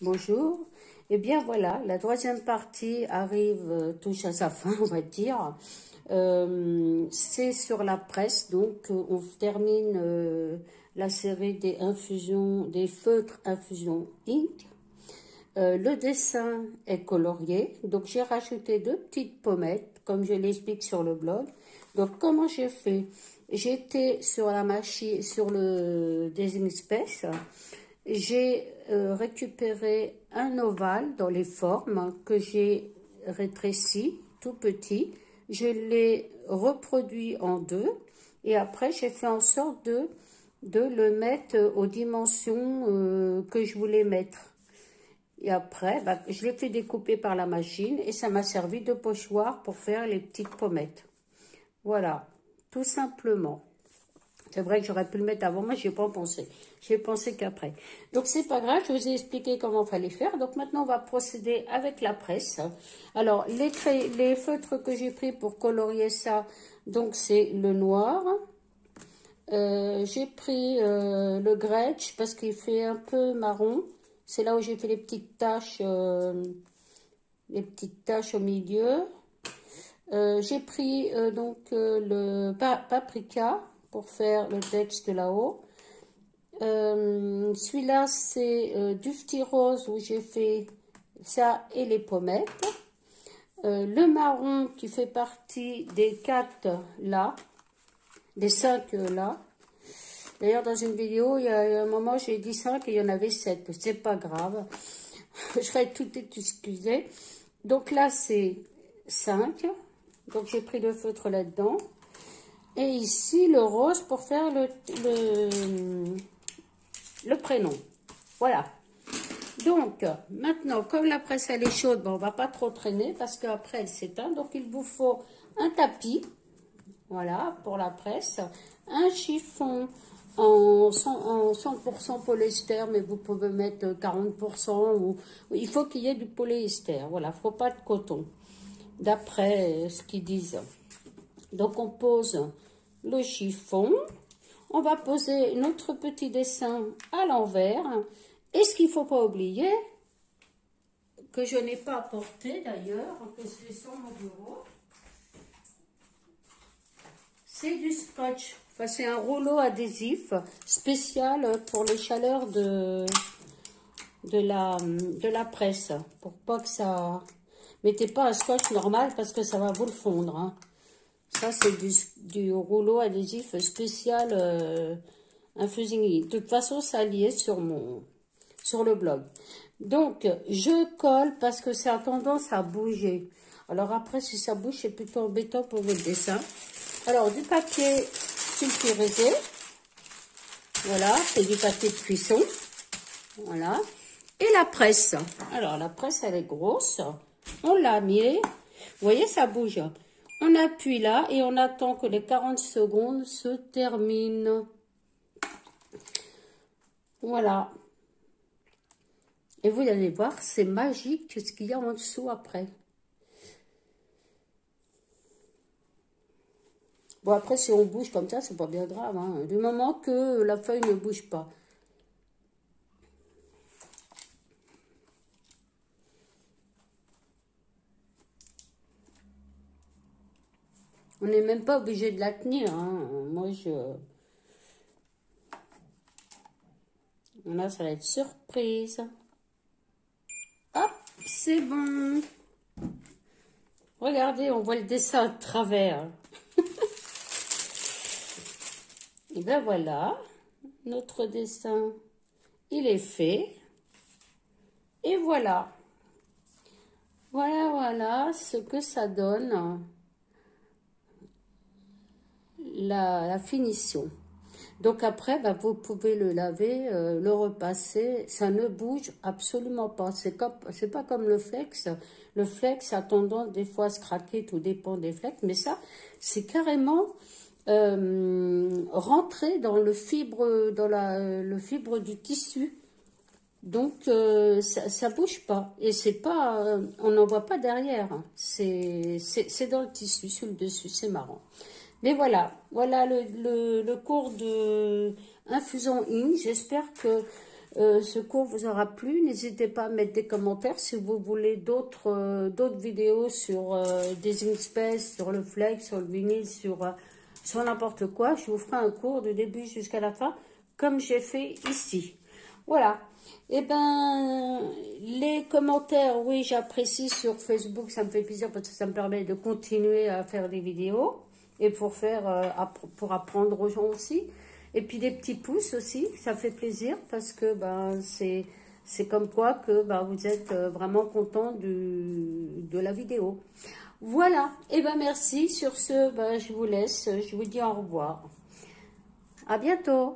Bonjour. Eh bien voilà, la troisième partie arrive, touche à sa fin, on va dire. C'est sur la presse, donc on termine la série des infusions, des feutres infusion ink. Le dessin est colorié, donc j'ai rajouté deux petites pommettes, comme je l'explique sur le blog. Donc comment j'ai fait? J'étais sur la machine, sur le Design Space. J'ai récupéré un ovale dans les formes que j'ai rétréci, tout petit. Je l'ai reproduit en deux et après j'ai fait en sorte de le mettre aux dimensions que je voulais mettre. Et après, je l'ai fait découper par la machine et ça m'a servi de pochoir pour faire les petites pommettes. Voilà, tout simplement. C'est vrai que j'aurais pu le mettre avant, mais j'ai pas pensé. J'ai pensé qu'après. Donc c'est pas grave, je vous ai expliqué comment fallait faire. Donc maintenant on va procéder avec la presse. Alors les feutres que j'ai pris pour colorier ça, donc c'est le noir. J'ai pris le grès parce qu'il fait un peu marron. C'est là où j'ai fait les petites taches au milieu. J'ai pris le paprika pour faire le texte là-haut. Celui-là, c'est du petit rose où j'ai fait ça et les pommettes. Le marron qui fait partie des 4 là, des 5 là. D'ailleurs, dans une vidéo, il y a un moment, j'ai dit 5 et il y en avait 7. C'est pas grave. Je serais tout excusée. Donc là, c'est 5. Donc j'ai pris le feutre là-dedans. Et ici, le rose pour faire le prénom. Voilà. Donc, maintenant, comme la presse elle est chaude, on ne va pas trop traîner parce qu'après elle s'éteint. Donc, il vous faut un tapis, voilà, pour la presse. Un chiffon en 100% polyester, mais vous pouvez mettre 40%. Il faut qu'il y ait du polyester. Voilà, il ne faut pas de coton, d'après ce qu'ils disent. Donc, on pose le chiffon. On va poser notre petit dessin à l'envers. Et ce qu'il ne faut pas oublier, que je n'ai pas apporté d'ailleurs, que c'est sur mon bureau, c'est du scotch. Enfin, c'est un rouleau adhésif spécial pour les chaleurs de la presse. Pour pas que ça... Mettez pas un scotch normal parce que ça va vous le fondre. Hein. Ça, c'est du rouleau adhésif spécial Infusing. De toute façon, ça lié sur le blog. Donc, je colle parce que ça a tendance à bouger. Alors après, si ça bouge, c'est plutôt embêtant pour votre dessin. Alors, du papier sulfurisé. Voilà, c'est du papier de cuisson. Voilà. Et la presse. Alors, la presse, elle est grosse. On l'a mis. Vous voyez, ça bouge. On appuie là et on attend que les 40 secondes se terminent. Voilà. Et vous allez voir, c'est magique ce qu'il y a en dessous après. Bon, après, si on bouge comme ça, c'est pas bien grave. Hein, du moment que la feuille ne bouge pas. On n'est même pas obligé de la tenir. Hein. Moi, Là, ça va être surprise. Hop, c'est bon. Regardez, on voit le dessin à travers. Et ben voilà, notre dessin, il est fait. Et voilà. Voilà ce que ça donne, la finition. Donc après, vous pouvez le laver, le repasser. Ça ne bouge absolument pas. C'est pas comme le flex. Le flex a tendance des fois à se craquer, tout dépend des flex. Mais ça, c'est carrément rentrer dans le fibre, le fibre du tissu. Donc ça bouge pas. Et c'est pas, on n'en voit pas derrière. Hein. C'est dans le tissu, sur le dessus. C'est marrant. Mais voilà le cours de Infusion Ink. J'espère que ce cours vous aura plu. N'hésitez pas à mettre des commentaires si vous voulez d'autres vidéos sur des Space, sur le flex, sur le vinyle, sur n'importe quoi. Je vous ferai un cours du début jusqu'à la fin, comme j'ai fait ici. Voilà. Eh ben, les commentaires, oui, j'apprécie sur Facebook, ça me fait plaisir parce que ça me permet de continuer à faire des vidéos et pour apprendre aux gens aussi. Et puis des petits pouces aussi, ça fait plaisir parce que ben c'est comme quoi que ben, vous êtes vraiment content de la vidéo. Voilà, et ben merci. Sur ce, ben, je vous laisse, je vous dis au revoir. À bientôt.